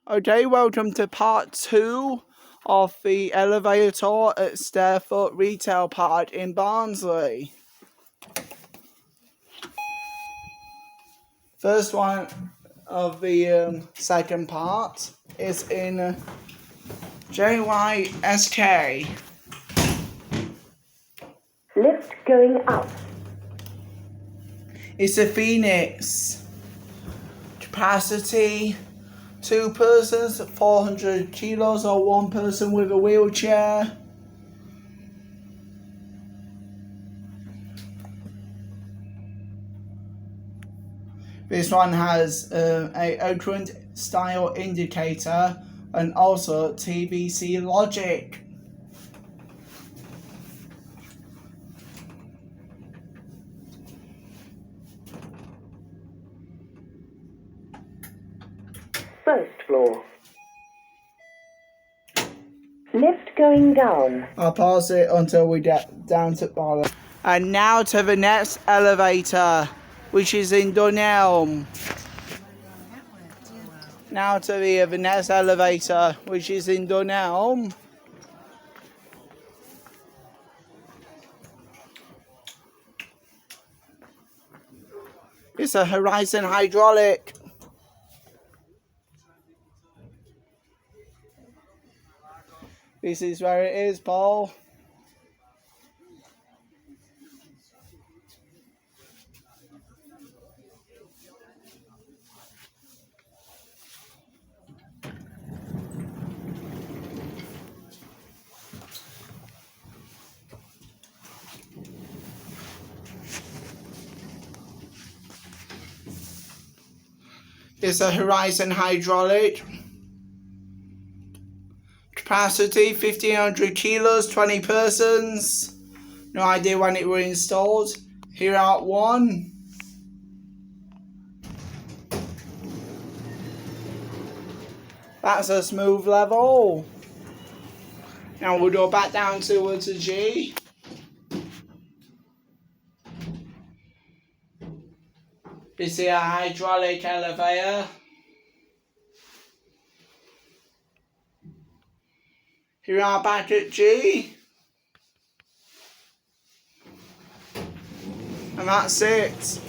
Okay, welcome to part 2 of the elevator at Stairfoot Retail Park in Barnsley. First one of the second part is in JYSK. Lift going up. It's a pheonix. Capacity 2 persons, 400 kilos, or 1 person with a wheelchair. This one has a current style indicator and also TVC logic. First floor. Lift going down. I'll pause it until we get down to the bottom. And now to the next elevator, which is in Dunelm. Now to the next elevator, which is in Dunelm. It's a Horizon hydraulic. This is where it is, Paul. It's a Horizon hydraulic. Capacity 1500 kilos, 20 persons. No idea when it was installed. Here out one. That's a smooth level. Now we'll go back down towards a G. This is a hydraulic elevator. Here we are back at G. And that's it.